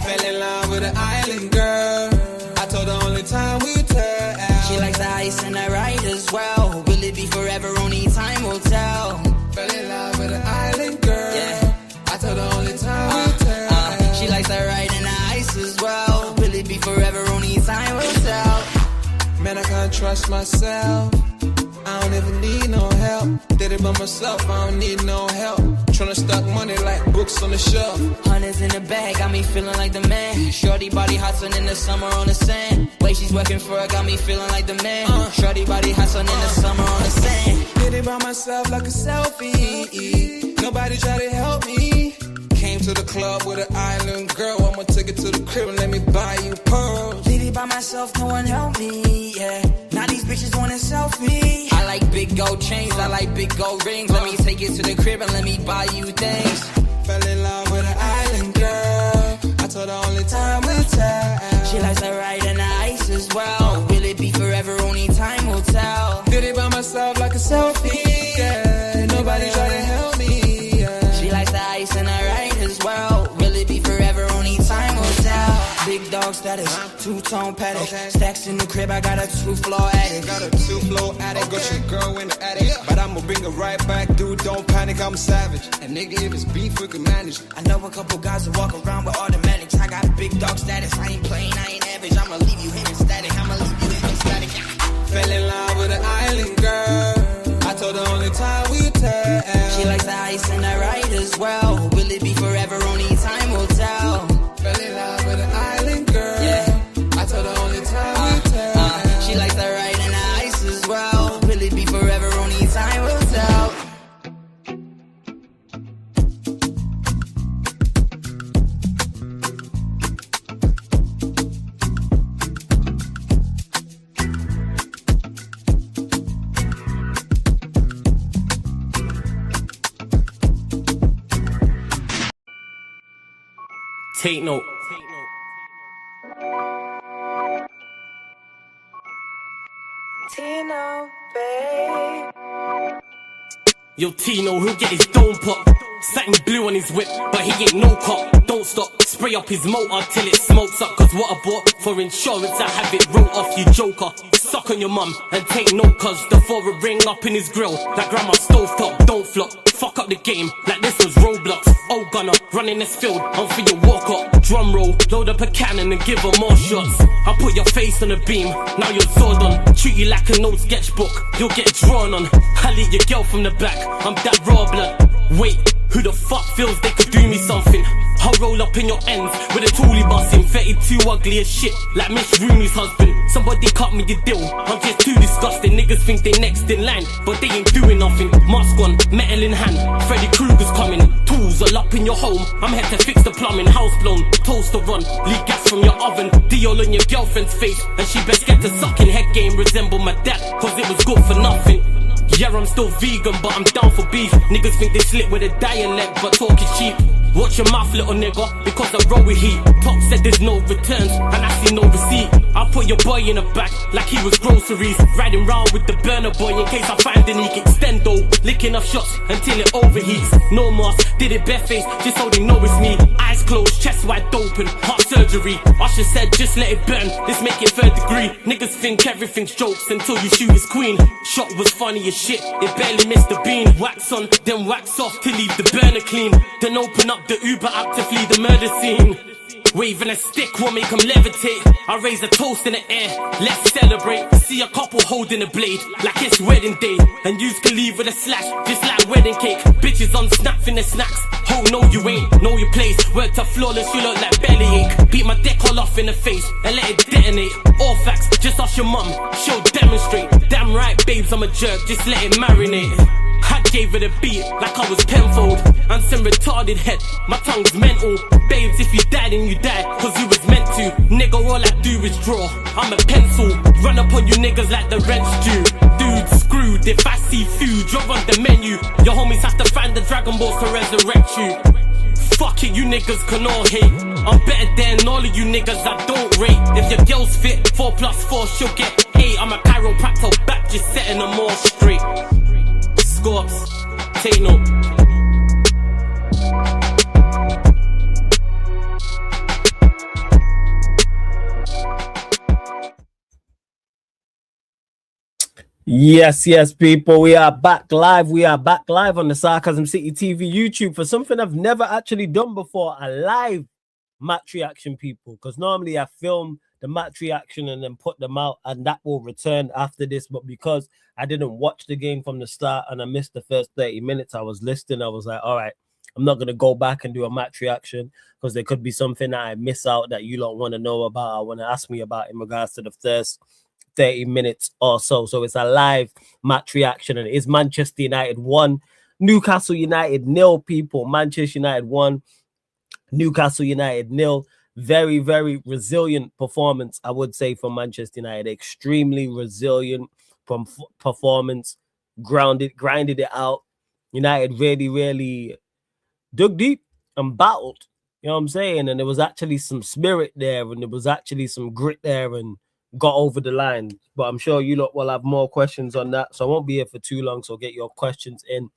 Fell in love with an island girl. I told her only time we tell. She likes the ice and the ride as well. Will it be forever? Only time will tell. Fell in love with an island girl. Yeah. I told her only time will tell. She likes the ride and the ice as well. Will it be forever? Only time will tell. Man, I can't trust myself. I don't even need no help. Did it by myself, I don't need no help. Tryna stack money like books on the shelf. Hundreds in the bag, got me feeling like the man. Shorty body hot sun in the summer on the sand. Way she's working for it, got me feeling like the man. Shorty body hot sun in the summer on the sand. Did it by myself like a selfie. Nobody try to help me. Came to the club with an island girl. I'ma take it to the crib and let me buy you pearls. Did it by myself, no one helped me, yeah. Now these bitches want a selfie. I like big gold chains, I like big gold rings. Let me take it to the crib and let me buy you things. Fell in love with an island girl. I told her only time will tell. She likes the ride and the ice as well. Will it be forever? Only time will tell. Did it by myself like a selfie, yeah. Nobody try to help me, yeah. She likes the ice and the ride as well. Will it be forever? Only time will tell. Big dog status, two-tone paddock. Okay. Stacks in the crib, I got a two-floor attic. Got a two-floor attic, got your girl in the attic. But I'ma bring her right back, dude, don't panic, I'm savage. And nigga, if it's beef, we can manage. I know a couple guys who walk around with automatics. I got big dog status, I ain't playing, I ain't average. I'ma leave you in static, I'ma leave you in static. Fell in love with an island girl. I told her only time we tell. She likes the ice and the ride as well. Will it be forever? Only time will tell. Fell in love with an island girl. Yeah. I told her only time will tell. She likes the ride and the ice as well. Will it be forever? Only time will tell. Take note. Tino, babe. Yo, Tino, he'll get his dome pop. Satin blue on his whip, but he ain't no cop. Don't stop, spray up his motor till it smokes up. Cause what I bought for insurance, I have it wrote off, you joker. Suck on your mum and take note, cause the foreign ring up in his grill. Like grandma stovetop, don't flop. Fuck up the game, like this was Roblox. Oh gunner, running this field, I'm for your walk up. Drum roll, load up a cannon and give her more shots. I put your face on the beam, now you're sword on. Treat you like an old sketchbook, you'll get drawn on. I lead your girl from the back, I'm that raw blood. Wait, who the fuck feels they could do me something? I'll roll up in your ends with a toolie busting. 32 ugly as shit, like Miss Rooney's husband. Somebody cut me the deal, I'm just too disgusting. Niggas think they next in line, but they ain't doing nothing. Mask on, metal in hand, Freddy Krueger's coming. Tools all up in your home, I'm here to fix the plumbing. House blown, toaster run, leak gas from your oven. Diol on your girlfriend's face, and she best get to sucking. Head game resemble my dad, cause it was good for nothing. Yeah, I'm still vegan, but I'm down for beef. Niggas think they slip with a dialect, but talk is cheap. Watch your mouth, little nigga, because I roll with heat. Top said there's no returns, and I see no receipt. I put your boy in the back, like he was groceries. Riding round with the burner boy in case I find any extendo. Licking up shots until it overheats. No mask, did it barefaced, just so they know it's me. Eyes closed, chest wide open, heart surgery. Usher said just let it burn, let's make it third degree. Niggas think everything's jokes until you shoot his queen. Shot was funny as shit, it barely missed the bean. Wax on, then wax off to leave the burner clean. Then open up the Uber app to flee the murder scene. Waving a stick will make them levitate. I raise a toast in the air, let's celebrate. See a couple holding a blade, like it's wedding day. And yous can leave with a slash, just like wedding cake. Bitches on snap in the snacks. Oh no you ain't, know your place. Worked up flawless, you look like bellyache. Beat my dick all off in the face, and let it detonate. All facts, just ask your mum, she'll demonstrate. Damn right babes, I'm a jerk, just let it marinate. I gave it a beat like I was Penfold. I'm some retarded head, my tongue's mental. Babes, if you die then you die, cause you was meant to. Nigga, all I do is draw, I'm a pencil. Run up on you niggas like the rent's due. Dude, screwed, if I see food, you're on the menu. Your homies have to find the Dragon Balls to resurrect you. Fuck it, you niggas can all hate. I'm better than all of you niggas I don't rate. If your girl's fit, 4+4, she'll get 8. I'm a chiropractor back, just setting them all straight. Scorps, take note. Yes, people. We are back live. We are back live on the Sarcasm City TV YouTube for something I've never actually done before, a live match reaction, people. Because normally I film the match reaction and then put them out, and that will return after this. But because I didn't watch the game from the start and I missed the first 30 minutes, I was listening. I was like, all right, I'm not going to go back and do a match reaction because there could be something that I miss out that you don't want to know about. I want to ask me about in regards to the first 30 minutes or so. So it's a live match reaction, and it is Manchester United 1, Newcastle United 0, people. Manchester United 1, Newcastle United 0. Very, very resilient performance, I would say, from Manchester United. Extremely resilient performance. Grinded it out. United really dug deep and battled. You know what I'm saying? And there was actually some spirit there, and there was actually some grit there, and got over the line. But I'm sure you lot will have more questions on that, so I won't be here for too long, so get your questions in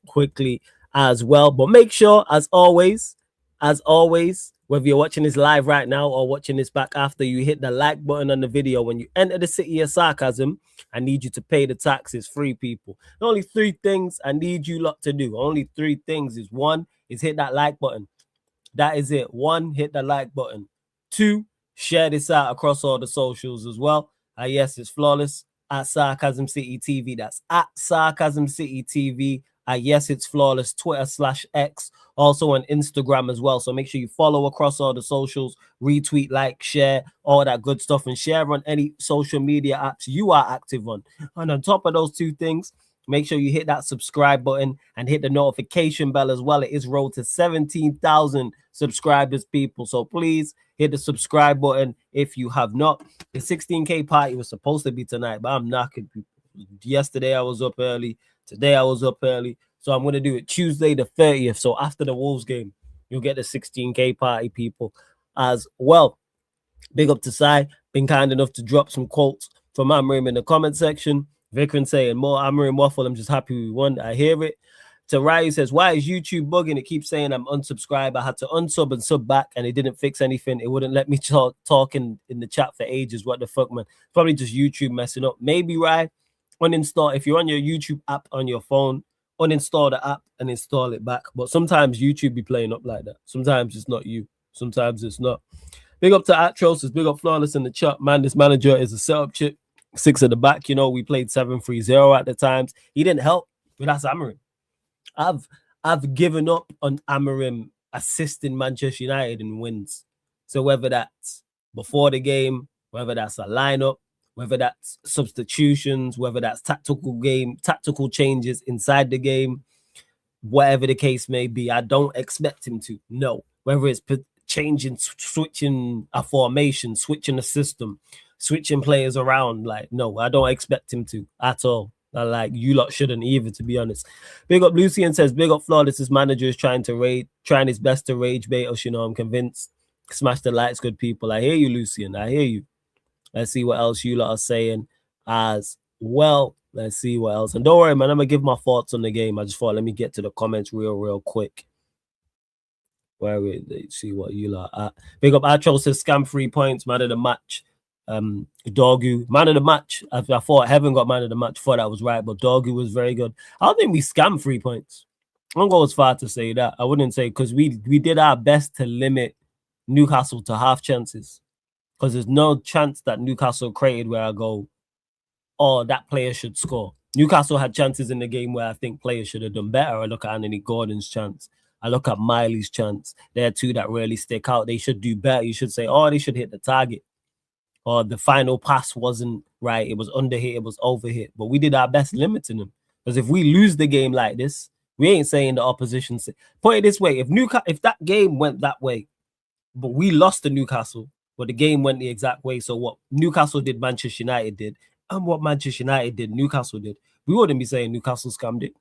quickly as well. But make sure, as always, whether you're watching this live right now or watching this back after, you hit the like button on the video. When you enter the city of sarcasm, I need you to pay the taxes. Free, people. Only 3 things I need you lot to do. Only 3 things is: 1 is hit that like button. That is it. 1, hit the like button. 2, share this out across all the socials as well. Yes, it's flawless at Sarcasm City TV. That's at Sarcasm City TV. Yes, it's flawless. Twitter/X. Also on Instagram as well. So make sure you follow across all the socials, retweet, like, share, all that good stuff, and share on any social media apps you are active on. And on top of those 2 things, make sure you hit that subscribe button and hit the notification bell as well. It is road to 17,000 subscribers, people. So please hit the subscribe button if you have not. The 16K party was supposed to be tonight, but I'm knocking people. Yesterday I was up early. Today I was up early. So I'm going to do it Tuesday the 30th. So after the Wolves game, you'll get the 16K party, people, as well. Big up to Sai. Been kind enough to drop some quotes from Amrim in the comment section. Vikram saying, more Amrim waffle. I'm just happy we won. I hear it. To Ryu says, why is YouTube bugging? It keeps saying I'm unsubscribed. I had to unsub and sub back, and it didn't fix anything. It wouldn't let me talk in the chat for ages. What the fuck, man? Probably just YouTube messing up. Maybe, right? Uninstall. If you're on your YouTube app on your phone, uninstall the app and install it back. But sometimes YouTube be playing up like that. Sometimes it's not you. Sometimes it's not. Big up to Atros. Big up Flawless in the chat. Man, this manager is a setup chip. 6 at the back. You know, we played 7-3-0 at the times. He didn't help, but that's Amarim. I've given up on Amarim assisting Manchester United in wins. So whether that's before the game, whether that's a lineup, whether that's substitutions, whether that's tactical changes inside the game, whatever the case may be, I don't expect him to. No. Whether it's switching a formation, switching a system, switching players around, like, no, I don't expect him to at all. Like, you lot shouldn't either, to be honest. Big up Lucian says, big up Flawless. His manager is trying his best to rage bait us, you know, I'm convinced. Smash the lights, good people. I hear you, Lucian. I hear you. Let's see what else you lot are saying as well. Let's see what else. And don't worry, man, I'm going to give my thoughts on the game. I just thought, let me get to the comments real quick. Where we see what you lot are at. Big up Atro says, scam 3 points, man of the match. Dorgu, man of the match. I thought Heaven got man of the match. Thought that was right, but Dorgu was very good. I don't think we scammed 3 points. I don't go as far to say that. I wouldn't say, because we did our best to limit Newcastle to half chances. Because there's no chance that Newcastle created where I go, oh, that player should score. Newcastle had chances in the game where I think players should have done better. I look at Anthony Gordon's chance. I look at Miley's chance. There are 2 that really stick out. They should do better. You should say, oh, they should hit the target. Or the final pass wasn't right. It was underhit. It was overhit. But we did our best limiting them. Because if we lose the game like this, we ain't saying the opposition. Put it this way. If that game went that way, but we lost to Newcastle, but the game went the exact way. So what Newcastle did, Manchester United did. And what Manchester United did, Newcastle did. We wouldn't be saying Newcastle scammed it.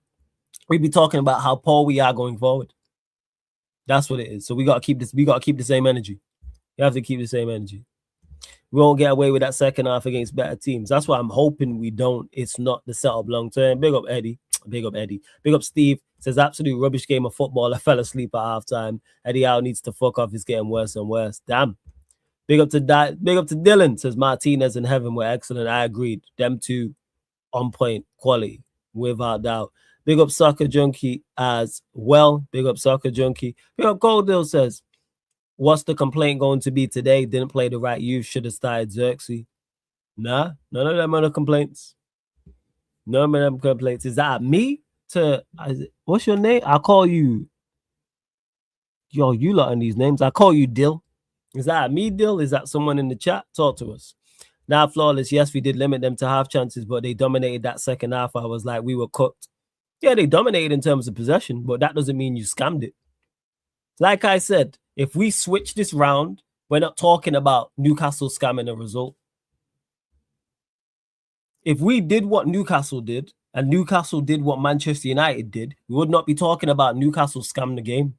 We'd be talking about how poor we are going forward. That's what it is. So we got to keep this. We got to keep the same energy. You have to keep the same energy. We won't get away with that second half against better teams. That's why I'm hoping we don't. It's not the setup long term. Big up Eddie. Big up Eddie. Big up Steve. Says absolute rubbish game of football. I fell asleep at halftime. Eddie Howe needs to fuck off. It's getting worse and worse. Damn. Big up to Dylan. Says Martinez and Heaven were excellent. I agreed. Them two on point quality, without doubt. Big up Soccer Junkie as well. Big up Soccer Junkie. Big up Goldale says, what's the complaint going to be today? Didn't play the right youth, should have started Xerxes. Nah, none of them are the complaints. None of them complaints. Is that me? What's your name? I'll call you. Yo, you lot on these names. I call you Dill. Is that me, Dill? Is that someone in the chat? Talk to us. Now, Flawless, yes, we did limit them to half chances, but they dominated that second half. I was like, we were cooked. Yeah, they dominated in terms of possession, but that doesn't mean you scammed it. Like I said, if we switch this round, we're not talking about Newcastle scamming a result. If we did what Newcastle did, and Newcastle did what Manchester United did, we would not be talking about Newcastle scammed the game.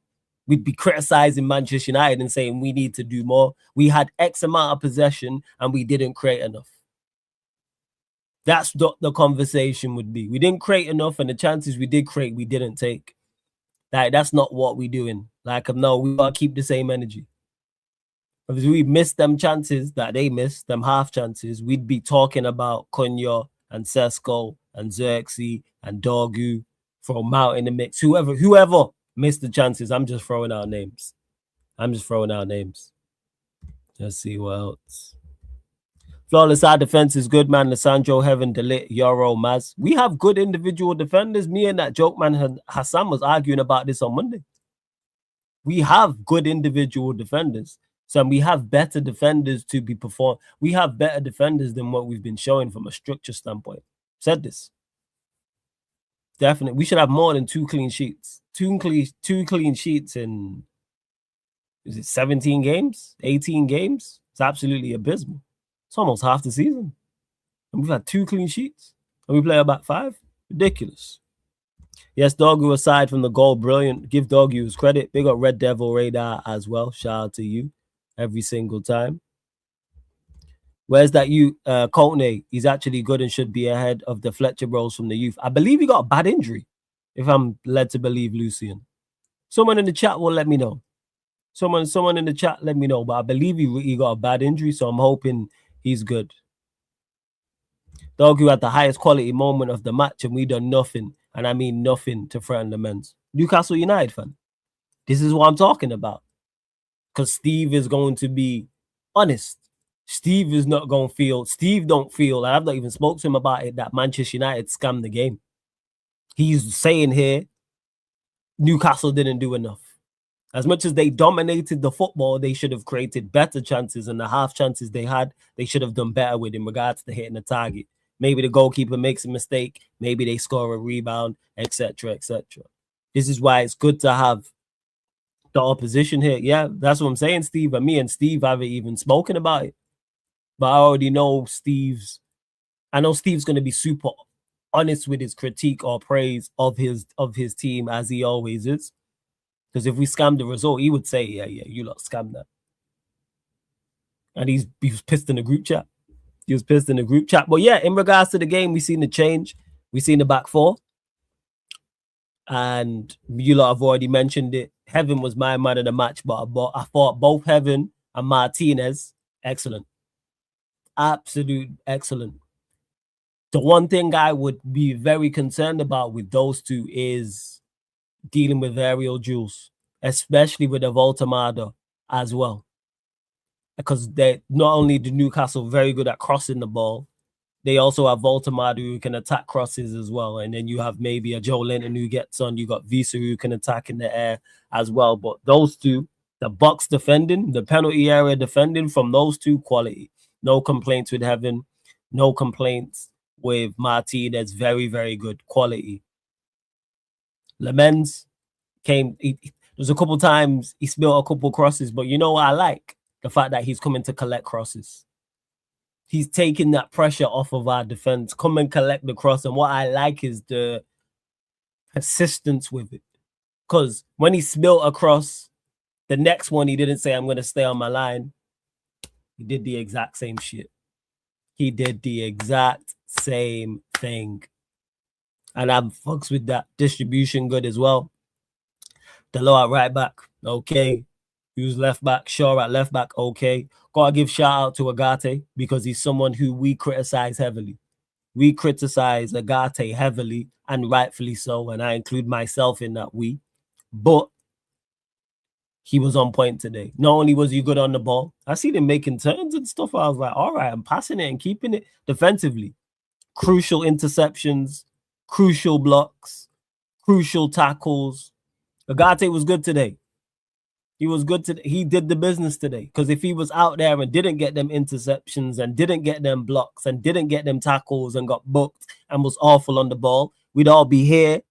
We'd be criticizing Manchester United and saying we need to do more. We had X amount of possession and we didn't create enough. That's what the conversation would be. We didn't create enough, and the chances we did create, we didn't take. Like, that's not what we're doing. Like, no, we gotta keep the same energy. If we missed them chances that they missed, them half chances, we'd be talking about Cunha and Sesko and Xerxes and Dorgu, throw Mount in the mix. Whoever missed the chances, I'm just throwing out names. Let's see what else. Flawless, our defense is good, man. Lissandro, Heaven, Delit, Yoro, Maz. We have good individual defenders. Me and that joke man Hassan was arguing about this on Monday. We have good individual defenders. So we have better defenders to be performed. We have better defenders than what we've been showing from a structure standpoint. Said this. Definitely. We should have more than 2 clean sheets. Two clean sheets in, is it 17 games? 18 games? It's absolutely abysmal. It's almost half the season. And we've had 2 clean sheets. And we play about 5? Ridiculous. Yes, Doggu, aside from the goal, brilliant. Give Doggu his credit. Big up Red Devil Radar as well. Shout out to you every single time. Where's that you, Courtney? He's actually good and should be ahead of the Fletcher Bros from the youth. I believe he got a bad injury, if I'm led to believe, Lucian. Someone in the chat will let me know. Someone in the chat let me know. But I believe he got a bad injury, so I'm hoping he's good. Doggu had the highest quality moment of the match, and we done nothing, and I mean nothing, to threaten the men's. Newcastle United fan. This is what I'm talking about. Because Steve is going to be honest. Steve is not going to feel, Steve don't feel, and I've not even spoke to him about it, that Manchester United scammed the game. He's saying here, Newcastle didn't do enough. As much as they dominated the football, they should have created better chances, and the half chances they had, they should have done better with in regards to hitting the target. Maybe the goalkeeper makes a mistake, maybe they score a rebound, etc., etc. This is why it's good to have the opposition here. Yeah, that's what I'm saying, Steve. And me and Steve haven't even spoken about it. But I already know I know Steve's going to be super honest with his critique or praise of his team, as he always is. Because if we scammed the result, he would say, yeah, you lot scammed that. And he was pissed in the group chat. But yeah, in regards to the game, we've seen the change. We've seen the back four. And you lot have already mentioned it. Heaven was my man of the match, but I thought both Heaven and Martinez, excellent. Absolute excellent. The one thing I would be very concerned about with those two is dealing with aerial duels, especially with the Voltamada as well. Because they not only do Newcastle very good at crossing the ball, they also have Voltamada who can attack crosses as well. And then you have maybe a Joe Linton who gets on. You got Visa who can attack in the air as well. But those two, the box defending, the penalty area defending from those two, quality. No complaints with Heaven. No complaints with Martinez. Very, very good quality. Lemens came. There's a couple times he spilled a couple crosses, but you know what I like? The fact that he's coming to collect crosses. He's taking that pressure off of our defense. Come and collect the cross. And what I like is the persistence with it. Because when he spilled a cross, the next one he didn't say, I'm going to stay on my line. He did the exact same shit. He did the exact same thing. And I'm fucks with that. Distribution good as well. Delo at right back. Okay. Who's left back? Shaw at left back. Okay. Gotta give shout out to Agate because he's someone who we criticize heavily. we criticize Agate heavily, and rightfully so, and I include myself in that but he was on point today. Not only was he good on the ball, I seen him making turns and stuff. I was like, all right, I'm passing it and keeping it defensively. Crucial interceptions, crucial blocks, crucial tackles. Agate was good today. He was good today. He did the business today. Because if he was out there and didn't get them interceptions and didn't get them blocks and didn't get them tackles and got booked and was awful on the ball, we'd all be here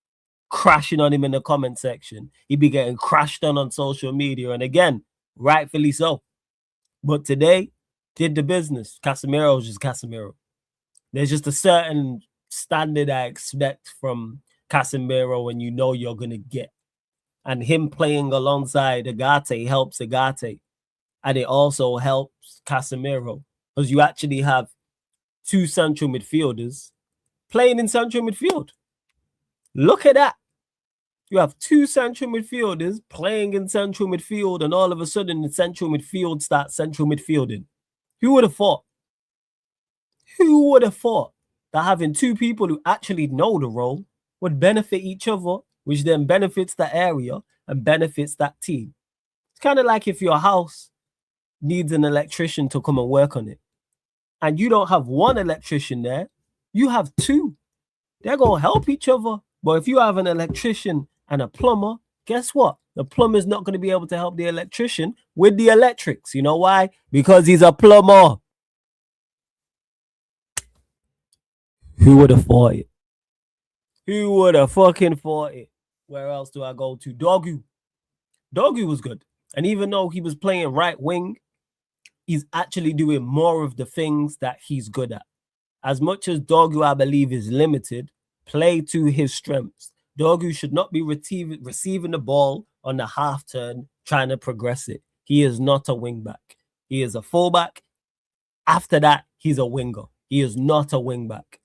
crashing on him in the comment section. He'd be getting crashed on social media. And again, rightfully so. But today, did the business. Casemiro was just Casemiro. There's just a certain standard I expect from Casemiro when you know you're going to get. And him playing alongside Agate helps Agate. And it also helps Casemiro. Because you actually have two central midfielders playing in central midfield. Look at that. You have two central midfielders playing in central midfield, and all of a sudden the central midfield starts central midfielding. Who would have thought? Who would have thought that having two people who actually know the role would benefit each other, which then benefits the area and benefits that team? It's kind of like if your house needs an electrician to come and work on it, and you don't have one electrician there, you have two. They're going to help each other. But if you have an electrician and a plumber, guess what? The plumber's not going to be able to help the electrician with the electrics. You know why? Because he's a plumber. Who would have thought it? Who would have fucking thought it? Where else do I go to? Dogu. Dogu was good. And even though he was playing right wing, he's actually doing more of the things that he's good at. As much as Dogu, I believe, is limited, play to his strengths. Dogu should not be receiving the ball on the half turn, trying to progress it. He is not a wing back. He is a fullback. After that, he's a winger. He is not a wing back.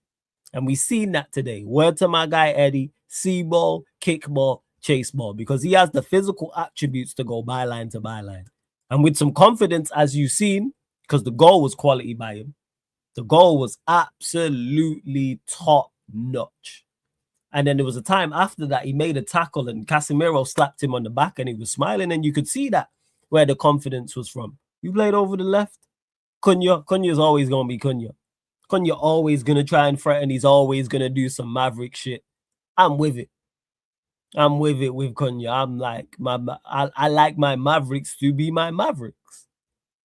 And we've seen that today. Word to my guy, Eddie, see ball, kick ball, chase ball, because he has the physical attributes to go byline to byline. And with some confidence, as you've seen, because the goal was quality by him, the goal was absolutely top notch. And then there was a time after that, he made a tackle and Casemiro slapped him on the back and he was smiling. And you could see that where the confidence was from. You played over the left. Cunha's always going to be Cunha. Cunha always going to try and threaten. He's always going to do some maverick shit. I'm with it. I'm with it with Cunha. I'm like, I like my Mavericks to be my Mavericks.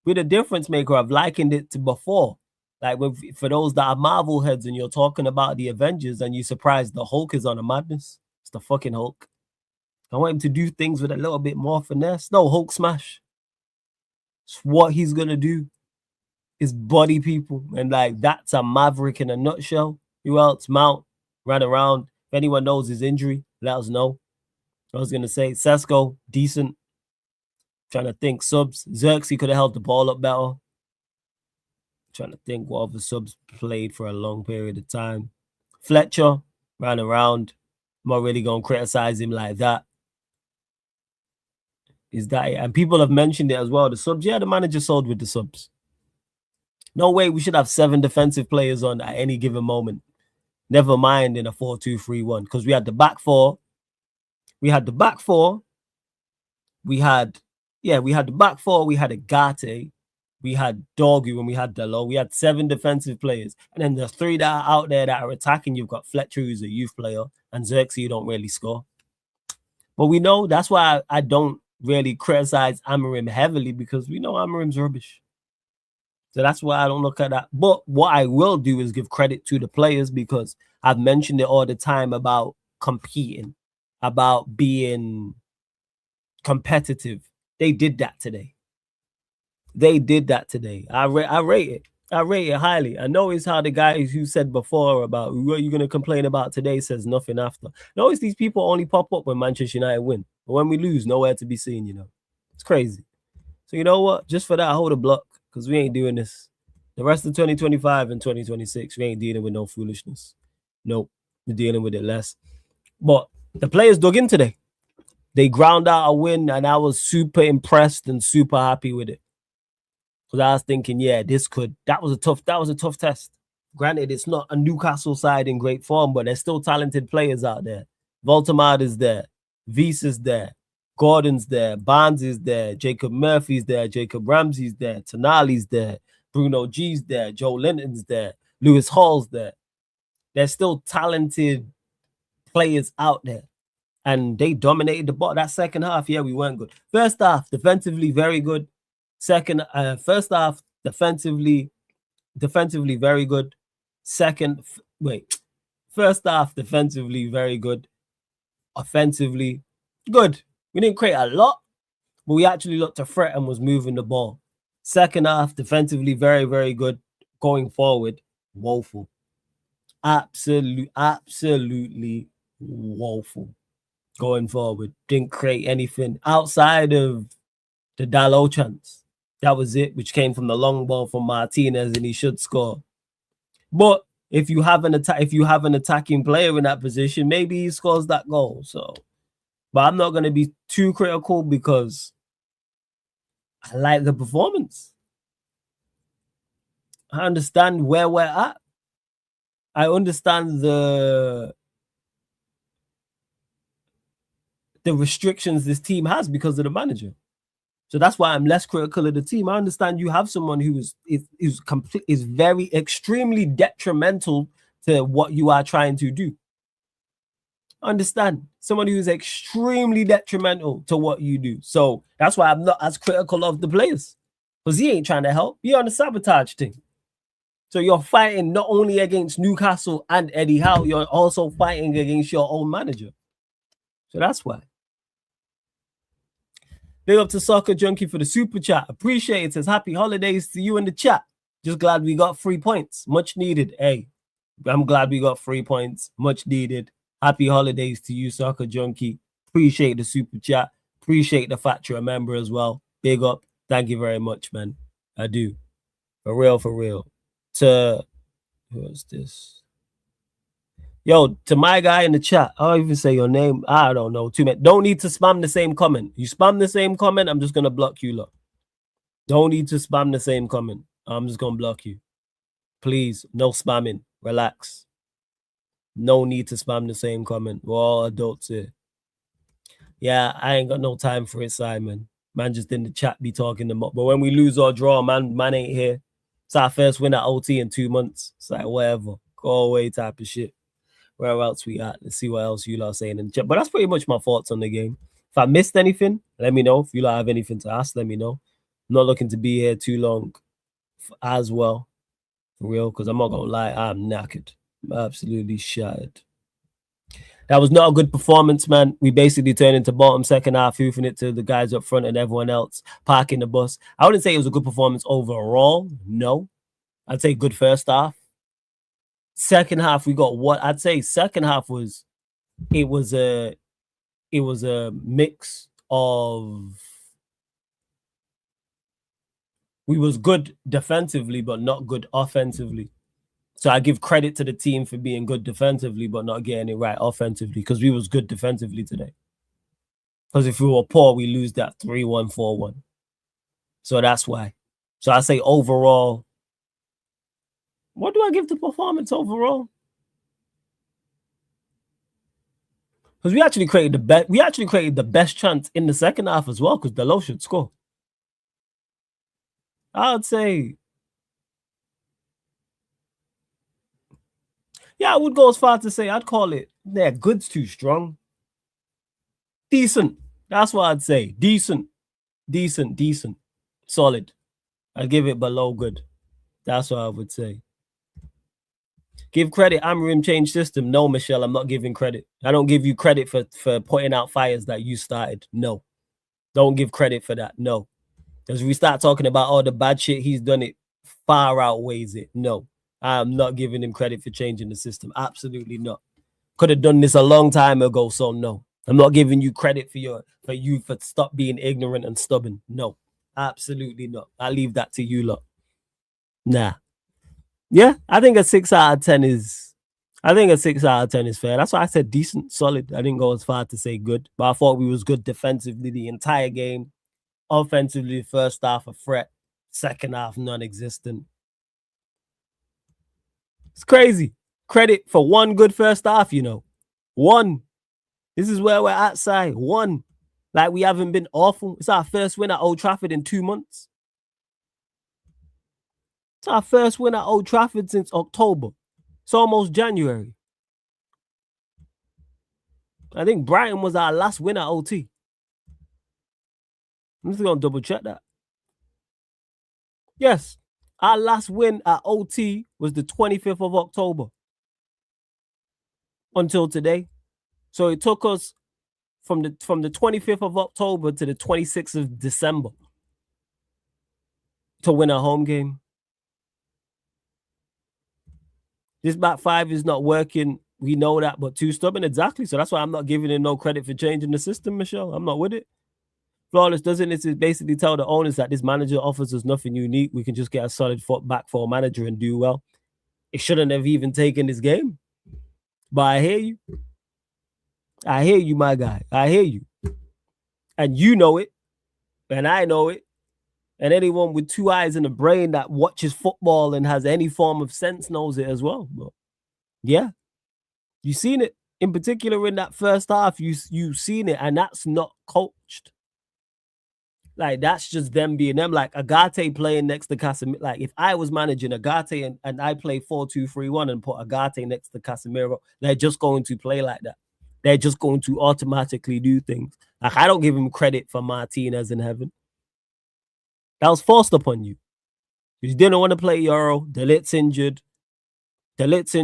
With a difference maker, I've likened it to before. Like, for those that are Marvel heads and you're talking about the Avengers and you're surprised the Hulk is on a madness. It's the fucking Hulk. I want him to do things with a little bit more finesse. No, Hulk smash. It's what he's going to do. Is body people. And like, that's a Maverick in a nutshell. Who else? Mount ran around. If anyone knows his injury, let us know. I was going to say, Sesko, decent. Trying to think subs. Xerxes could have held the ball up better. Trying to think what other subs played for a long period of time. Fletcher ran around. I'm not really going to criticize him like that. Is that it? And people have mentioned it as well. The subs, yeah, the manager sold with the subs. No way we should have 7 defensive players on at any given moment. Never mind in a 4-2-3-1. Because we had the back four. We had the back four. We had the back four. We had Agate. We had Dogu and we had Delo. We had 7 defensive players. And then the 3 that are out there that are attacking, you've got Fletcher, who's a youth player, and Xerxes, who don't really score. But we know that's why I don't really criticize Amorim heavily, because we know Amorim's rubbish. So that's why I don't look at that. But what I will do is give credit to the players, because I've mentioned it all the time about competing, about being competitive. They did that today. They did that today. I rate it. I rate it highly. I know it's how the guy who said before about what are you going to complain about today says nothing after. Notice these people only pop up when Manchester United win. But when we lose, nowhere to be seen, you know. It's crazy. So you know what? Just for that, hold a block, because we ain't doing this. The rest of 2025 and 2026, we ain't dealing with no foolishness. Nope. We're dealing with it less. But the players dug in today. They ground out a win, and I was super impressed and super happy with it. Because I was thinking, yeah, that was a tough test. Granted, it's not a Newcastle side in great form, but there's still talented players out there. Voltemade is there. Vies is there. Gordon's there. Barnes is there. Jacob Murphy's there. Jacob Ramsey's there. Tonali's there. Bruno G's there. Joe Linton's there. Lewis Hall's there. There's still talented players out there. And they dominated the ball. That second half, yeah, we weren't good. First half, defensively, very good. First half, defensively, very good. First half, defensively, very good. Offensively, good. We didn't create a lot, but we actually looked to threat and was moving the ball. Second half, defensively, very, very good. Going forward, woeful. Absolutely woeful. Going forward, didn't create anything outside of the Dalot chance. That was it, which came from the long ball from Martinez, and he should score. But if you have an attacking player in that position, maybe he scores that goal. So, but I'm not going to be too critical because I like the performance. I understand where we're at. I understand the restrictions this team has because of the manager. So that's why I'm less critical of the team. I understand you have someone who is very extremely detrimental to what you are trying to do. Understand someone who is extremely detrimental to what you do. So that's why I'm not as critical of the players, because he ain't trying to help. You're on the sabotage thing. So you're fighting not only against Newcastle and Eddie Howe, you're also fighting against your own manager. So that's why. Big up to Soccer Junkie for the super chat. Appreciate it. Says happy holidays to you in the chat. Just glad we got 3 points. Much needed. Hey, I'm glad we got 3 points. Much needed. Happy holidays to you, Soccer Junkie. Appreciate the super chat. Appreciate the fact you're a member as well. Big up. Thank you very much, man. I do. For real, for real. To who is this? Yo, to my guy in the chat, I'll even say your name. I don't know. Don't need to spam the same comment. You spam the same comment, I'm just gonna block you, look. Don't need to spam the same comment. I'm just gonna block you. Please, no spamming. Relax. No need to spam the same comment. We're all adults here. Yeah, I ain't got no time for it, Simon. Man just in the chat be talking them up. But when we lose or draw, man ain't here. It's our first win at OT in 2 months. It's like whatever. Go away type of shit. Where else we at? Let's see what else you lot are saying in the chat. But that's pretty much my thoughts on the game. If I missed anything, let me know. If you lot have anything to ask, let me know. I'm not looking to be here too long as well. For real, because I'm not going to lie, I'm knackered. I'm absolutely shattered. That was not a good performance, man. We basically turned into bottom second half, hoofing it to the guys up front and everyone else parking the bus. I wouldn't say it was a good performance overall. No. I'd say good first half. Second half, we got what I'd say. Second half was a mix of we was good defensively, but not good offensively. So I give credit to the team for being good defensively, but not getting it right offensively, because we was good defensively today. Because if we were poor, we lose that 3-1, 4-1. So that's why. So I say overall. What do I give the performance overall? Because we actually created the best chance in the second half as well, because Dalot should score. I would say, yeah, I would go as far to say I'd call it, yeah, good's too strong. Decent. That's what I'd say. Decent. Solid. I'd give it below good. That's what I would say. Give credit, Amarim changed system. No, Michelle, I'm not giving credit. I don't give you credit for putting out fires that you started. No. Don't give credit for that. No. Because if we start talking about all the bad shit he's done, it far outweighs it. No. I'm not giving him credit for changing the system. Absolutely not. Could have done this a long time ago, so no. I'm not giving you credit for stop being ignorant and stubborn. No. Absolutely not. I leave that to you lot. Nah. Yeah, I think a 6 out of 10 is fair. That's why I said decent, solid. I didn't go as far to say good, but I thought we was good defensively the entire game. Offensively, first half a threat, second half non-existent. It's crazy. Credit for one good first half, you know. One. This is where we're at, Si. One. Like, we haven't been awful. It's our first win at Old Trafford in 2 months. It's our first win at Old Trafford since October. It's almost January. I think Brighton was our last win at OT. I'm just going to double check that. Yes. Our last win at OT was the 25th of October. Until today. So it took us from the 25th of October to the 26th of December to win a home game. This back five is not working. We know that, but too stubborn. Exactly. So that's why I'm not giving him no credit for changing the system, Michelle. I'm not with it. Flawless doesn't it basically tell the owners that this manager offers us nothing unique. We can just get a solid foot back for a manager and do well. It shouldn't have even taken this game. But I hear you. I hear you, my guy. I hear you. And you know it. And I know it. And anyone with two eyes and a brain that watches football and has any form of sense knows it as well. But yeah. You seen it. In particular, in that first half, you seen it. And that's not coached. Like, that's just them being them. Like, Agate playing next to Casemiro. Like, if I was managing Agate and I play 4-2-3-1 and put Agate next to Casemiro, they're just going to play like that. They're just going to automatically do things. Like, I don't give him credit for Martinez in heaven. That was forced upon you. You didn't want to play Euro. De Ligt's injured. Didn't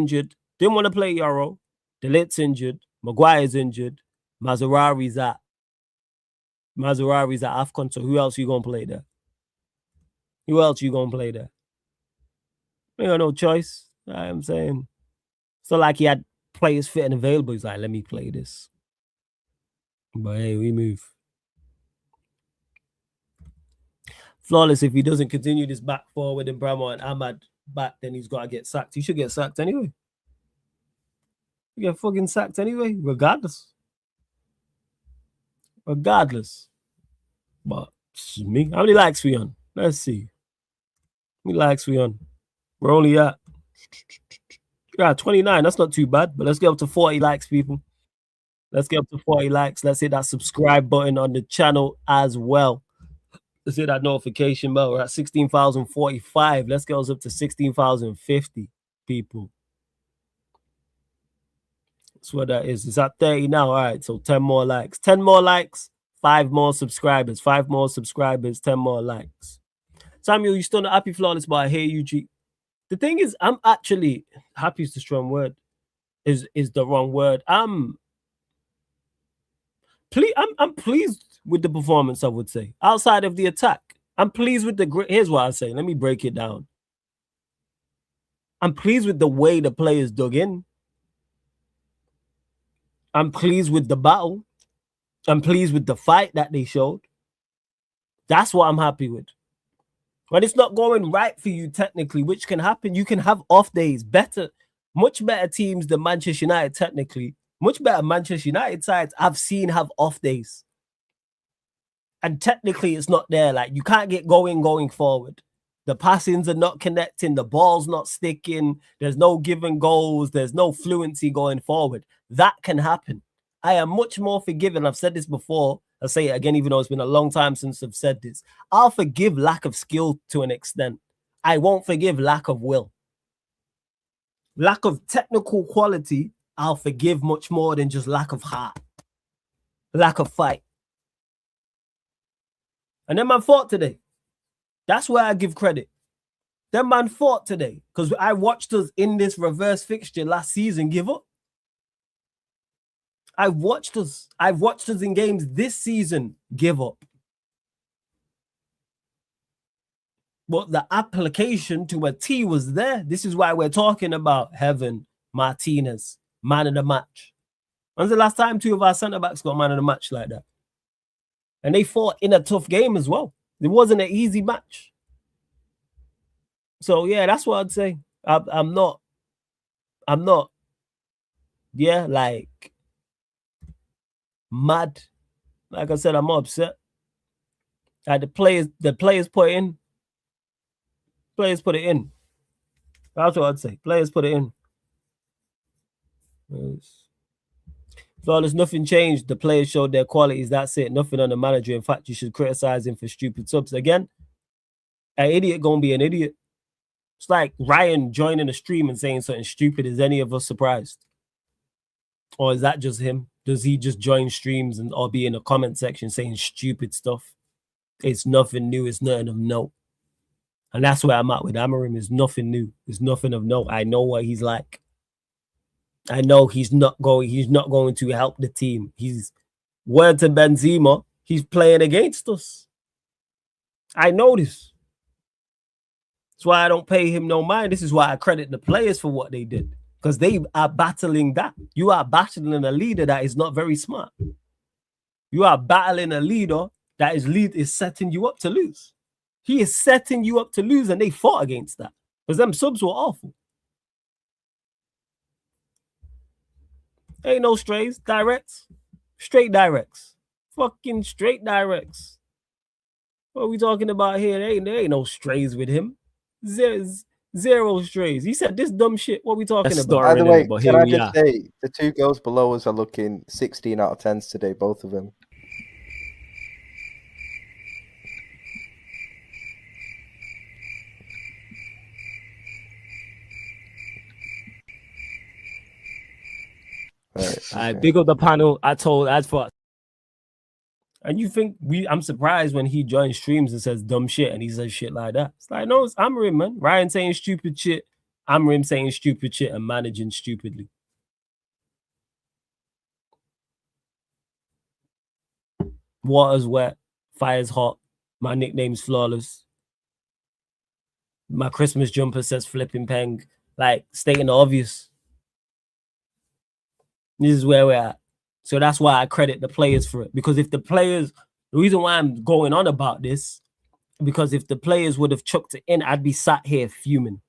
want to play Euro. De Ligt's injured. Maguire's injured. Mazarawi's at AFCON. So who else you going to play there? You got no choice. I'm saying. It's not like he had players fit and available. He's like, let me play this. But hey, we move. Flawless, if he doesn't continue this back four with Bramo and Ahmad back, then he's got to get sacked. He should get sacked anyway. He get fucking sacked anyway, regardless. But me. How many likes we on? Let's see. How many likes we on? We're only at 29. That's not too bad. But let's get up to 40 likes, people. Let's get up to 40 likes. Let's hit that subscribe button on the channel as well. Let's hit that notification bell. We're at 16,045. Let's get us up to 16,050 people. That's what that is. It's at 30 now. All right. So 10 more likes. 10 more likes. 5 more subscribers. 5 more subscribers. 10 more likes. Samuel, you still not happy, Flawless, but I hear you, G. The thing is, I'm actually happy is the strong word. Is the wrong word. I'm pleased with the performance, I would say. Outside of the attack. I'm pleased with the grit. Here's what I say. Let me break it down. I'm pleased with the way the players dug in. I'm pleased with the battle. I'm pleased with the fight that they showed. That's what I'm happy with. When it's not going right for you technically, which can happen, you can have off days. Much better teams than Manchester United technically. Much better Manchester United sides I've seen have off days. And technically it's not there. Like, you can't get going forward. The passings are not connecting. The ball's not sticking. There's no given goals. There's no fluency going forward. That can happen. I am much more forgiving. I've said this before. I'll say it again, even though it's been a long time since I've said this. I'll forgive lack of skill to an extent. I won't forgive lack of will. Lack of technical quality, I'll forgive much more than just lack of heart. Lack of fight. And then man fought today. That's where I give credit. Them man fought today. Because I watched us in this reverse fixture last season give up. I've watched us in games this season give up. But the application to a T was there. This is why we're talking about Heaven, Martinez, man of the match. When's the last time 2 of our centre-backs got man of the match like that? And they fought in a tough game as well. It wasn't an easy match. So, yeah, that's what I'd say. I'm not, yeah, like, mad. Like I said, I'm upset. Like the players put it in. Players put it in. That's what I'd say. Players put it in. Flawless, nothing changed. The players showed their qualities. That's it. Nothing on the manager. In fact, you should criticize him for stupid subs. Again, an idiot gonna be an idiot. It's like Ryan joining a stream and saying something stupid. Is any of us surprised? Or is that just him? Does he just join streams and or be in the comment section saying stupid stuff? It's nothing new. It's nothing of note. And that's where I'm at with Amorim. It's nothing new. It's nothing of note. I know what he's like. I know he's not going to help the team. He's word to Benzema, he's playing against us. I know this. That's why I don't pay him no mind. This is why I credit the players for what they did. Because they are battling that. You are battling a leader that is not very smart. You are battling a leader that is setting you up to lose. He is setting you up to lose, and they fought against that. Because them subs were awful. Ain't no strays. Directs. Straight directs. Fucking straight directs. What are we talking about here? There ain't no strays with him. Zero strays. He said this dumb shit. What are we talking about? By the way, but can here I we just are. say the two girls below us are looking 16 out of 10s today, both of them. I big up the panel. I told as for, and you think I'm surprised when he joins streams and says dumb shit and he says shit like that. It's like, no, it's Amorim, man. Ryan saying stupid shit, Amorim saying stupid shit and managing stupidly. Water's wet, fire's hot. My nickname's Flawless. My Christmas jumper says flipping peng. Like, stating the obvious. This is where we're at. So that's why I credit the players for it. Because if the players, the reason why I'm going on about this, because if the players would have chucked it in, I'd be sat here fuming.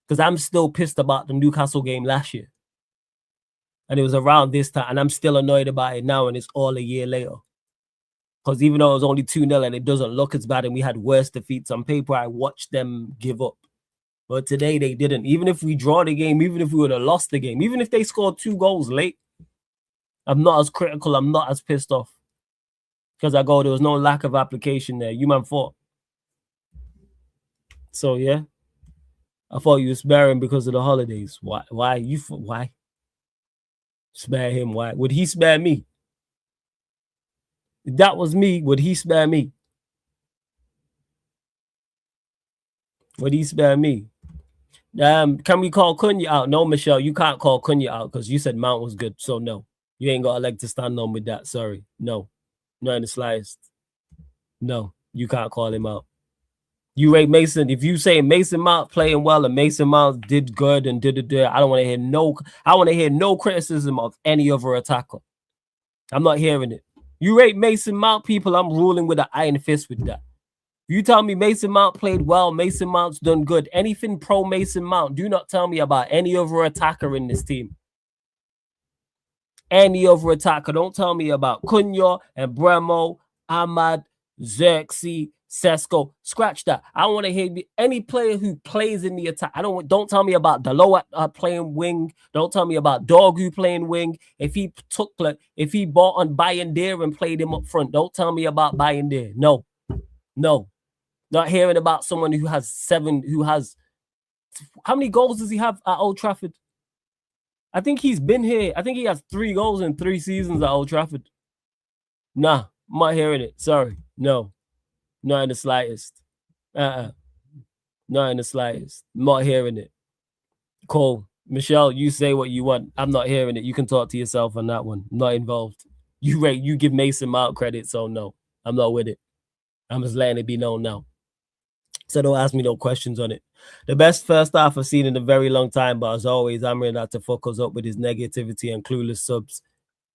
Because I'm still pissed about the Newcastle game last year. And it was around this time. And I'm still annoyed about it now. And it's all a year later. Because even though it was only 2-0 and it doesn't look as bad and we had worse defeats on paper, I watched them give up. But today they didn't. Even if we draw the game, even if we would have lost the game, even if they scored 2 goals late, I'm not as critical. I'm not as pissed off. Because there was no lack of application there. You man fought. So, yeah. I thought you were sparing because of the holidays. Why? Why? Spare him. Why? Would he spare me? If that was me, would he spare me? Would he spare me? Can we call Cunha out? No, Michelle, you can't call Cunha out because you said Mount was good. So no, you ain't got a leg to stand on with that. Sorry, no, not in the slightest. No, you can't call him out. You rate Mason. If you say Mason Mount playing well and Mason Mount did good and did, I don't want to hear no. I want to hear no criticism of any other attacker. I'm not hearing it. You rate Mason Mount, people. I'm ruling with an iron fist with that. You tell me Mason Mount played well, Mason Mount's done good. Anything pro Mason Mount, do not tell me about any other attacker in this team. Any other attacker. Don't tell me about Cunha and Bremo, Ahmad, Xerxes, Sesko. Scratch that. I want to hear any player who plays in the attack. Don't tell me about Delo playing wing. Don't tell me about Dorgu playing wing. If he bought on Bayindir and played him up front, don't tell me about Bayindir. No. Not hearing about someone who has how many goals does he have at Old Trafford? I think he's been here. I think he has 3 goals in 3 seasons at Old Trafford. Nah, I'm not hearing it. Sorry. No. Not in the slightest. Not in the slightest. I'm not hearing it. Cole, Michelle, you say what you want. I'm not hearing it. You can talk to yourself on that one. I'm not involved. You give Mason Mount credit, so no. I'm not with it. I'm just letting it be known now. So don't ask me no questions on it. The best first half I've seen in a very long time, but as always, Amrin had to fuck us up with his negativity and clueless subs.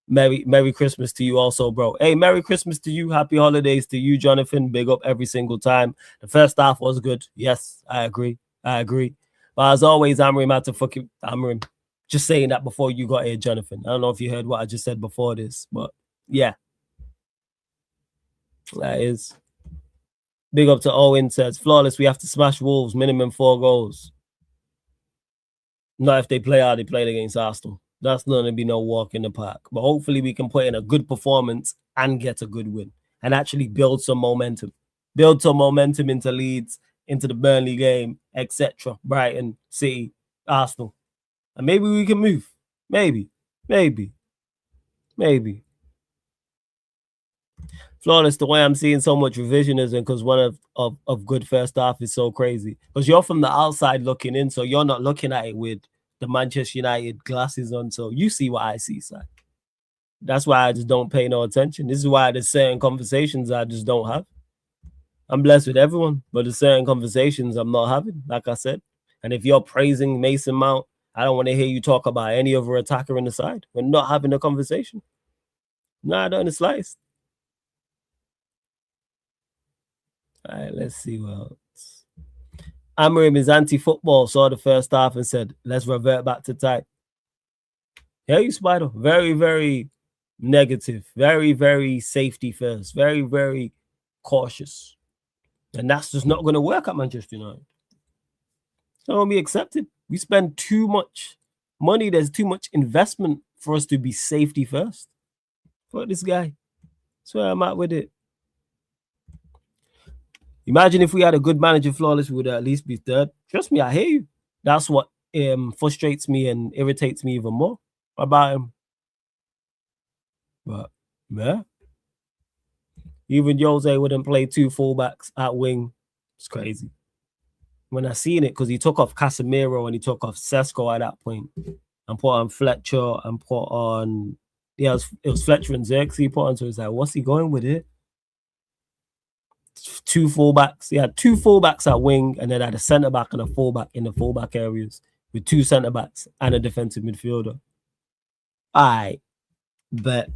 Merry Christmas to you also, bro. Hey, Merry Christmas to you. Happy holidays to you, Jonathan. Big up every single time. The first half was good. Yes, I agree. But as always, Amrin had to fucking Amrin. Just saying that before you got here, Jonathan. I don't know if you heard what I just said before this, but yeah. That is. Big up to Owen says, Flawless, we have to smash Wolves, minimum 4 goals. Not if they play how they played against Arsenal. That's not going to be no walk in the park. But hopefully we can put in a good performance and get a good win and actually build some momentum. Build some momentum into Leeds, into the Burnley game, etc. Brighton, City, Arsenal. And maybe we can move. Maybe. Flawless, the way I'm seeing so much revisionism because one of good first half is so crazy. Because you're from the outside looking in, so you're not looking at it with the Manchester United glasses on. So you see what I see, sir. That's why I just don't pay no attention. This is why there's certain conversations I just don't have. I'm blessed with everyone, but there's certain conversations I'm not having, like I said. And if you're praising Mason Mount, I don't want to hear you talk about any other attacker in the side. We're not having a conversation. Nah, not in the slightest. All right, let's see what else. Amorim is anti-football, saw the first half and said, let's revert back to type. Yeah, you Spider. Very, very negative. Very, very safety first. Very, very cautious. And that's just not going to work at Manchester United. It's not going to be accepted. We spend too much money. There's too much investment for us to be safety first. Fuck this guy. That's where I'm at with it. Imagine if we had a good manager, Flawless, we would at least be third. Trust me, I hear you. That's what frustrates me and irritates me even more about him. But, yeah. Even Jose wouldn't play two fullbacks at wing. It's crazy. When I seen it, because he took off Casemiro and he took off Sesko at that point and put on Fletcher and put on... Yeah, it was Fletcher and Xerxes he put on, so it's like, what's he going with it? Two fullbacks. He had two fullbacks at wing and then had a centre-back and a fullback in the fullback areas with two centre-backs and a defensive midfielder. All right. But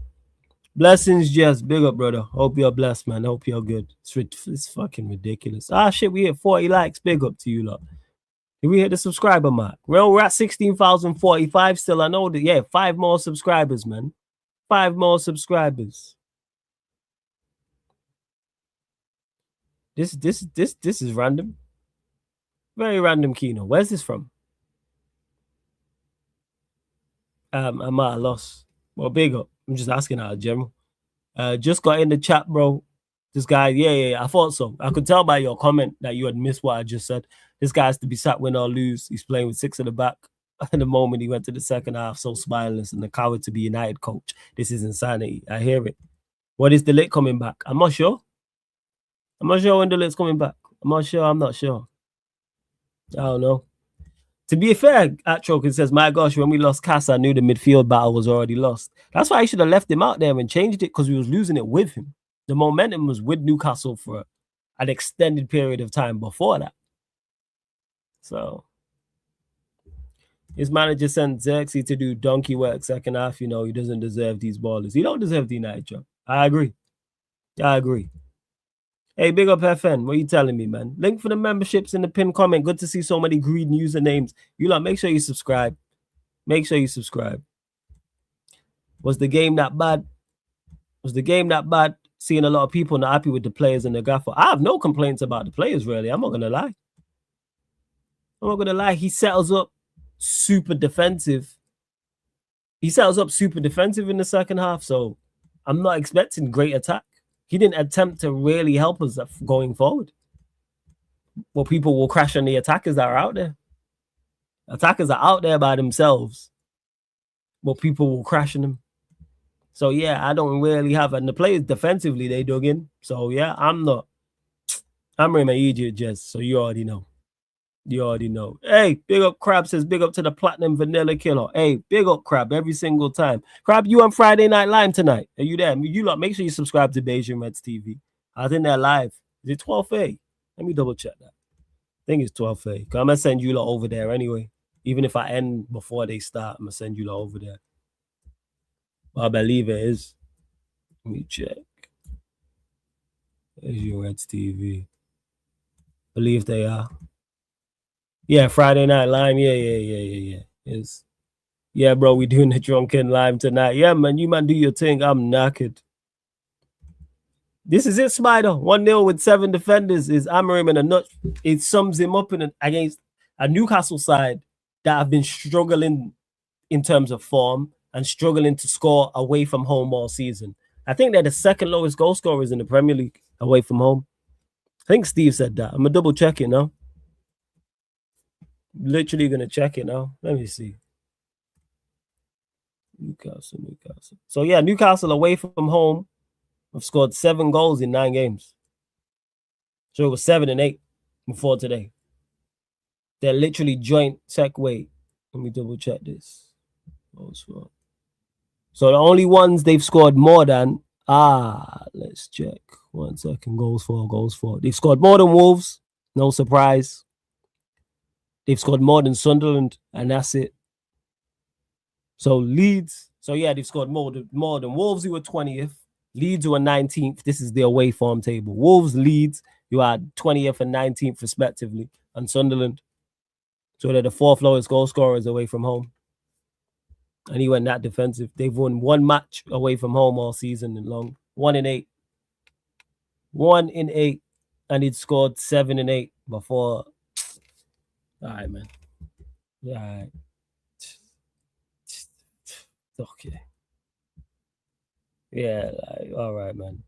blessings, just big up, brother. Hope you're blessed, man. Hope you're good. It's fucking ridiculous. Ah, shit, we hit 40 likes. Big up to you, lot. Did we hit the subscriber mark? Well, we're at 16,045 still. I know that, yeah, 5 more subscribers, man. 5 more subscribers. This is random. Very random, Kino. Where's this from? I'm at a loss. Well, big up. I'm just asking out of general. Just got in the chat, bro. This guy, yeah, I thought so. I could tell by your comment that you had missed what I just said. This guy has to be sat win or lose. He's playing with 6 at the back. At the moment he went to the second half, so spineless and the coward to be United coach. This is insanity. I hear it. What is the lit coming back? I'm not sure. I'm not sure when the lit's coming back. I'm not sure. I don't know. To be fair, Atrokin says, my gosh, when we lost Cass, I knew the midfield battle was already lost. That's why I should have left him out there and changed it, because we was losing it with him. The momentum was with Newcastle for an extended period of time before that. So his manager sent Xerxes to do donkey work second half. You know, he doesn't deserve these ballers. He don't deserve the United job. I agree. Hey, big up FN. What are you telling me, man? Link for the memberships in the pinned comment. Good to see so many green usernames. You lot, make sure you subscribe. Was the game that bad? Seeing a lot of people not happy with the players and the gaffer. I have no complaints about the players, really. I'm not going to lie. He settles up super defensive. In the second half, so I'm not expecting great attack. He didn't attempt to really help us going forward. Well, people will crash on the attackers that are out there. Attackers are out there by themselves. Well, people will crash on them. So, yeah, I don't really have... And the players defensively, they dug in. So, yeah, I'm really an idiot, Jess. So, you already know. Hey, big up Crab says, big up to the Platinum Vanilla Killer. Hey, big up Crab every single time. Crab, you on Friday Night Live tonight? Are you there? You lot, make sure you subscribe to Beijing Reds TV. I was in there live. Is it 12A? Let me double check that. I think it's 12A. I'm going to send you lot over there anyway. Even if I end before they start, I'm going to send you lot over there. I believe it is. Let me check. Beijing Reds TV. Believe they are. Yeah, Friday Night Live. Yeah. Yeah, bro, we doing the drunken lime tonight. Yeah, man, you man do your thing. I'm knackered. This is it, Spider. 1-0 with 7 defenders is Amorim in a nut. It sums him up against a Newcastle side that have been struggling in terms of form and struggling to score away from home all season. I think they're the second lowest goal scorers in the Premier League away from home. I think Steve said that. I'm going to double check it now. Literally going to check it now. Let me see. Newcastle. So, yeah, Newcastle away from home have scored 7 goals in 9 games. So it was 7 and 8 before today. They're literally joint tech weight. Let me double check this. So the only ones they've scored more than, let's check. 1 second. Goals for. They've scored more than Wolves. No surprise. They've scored more than Sunderland, and that's it. So Leeds. So yeah, they've scored more than Wolves, who were 20th. Leeds, who were 19th. This is the away form table. Wolves, Leeds, you had 20th and 19th respectively, and Sunderland. So they're the 4th lowest goal scorers away from home. And he went that defensive. They've won 1 match away from home all season and long. 1 in 8. 1 in 8. And he'd scored 7 and 8 before. All right, man. Yeah, all right. Okay. Yeah, all right, man.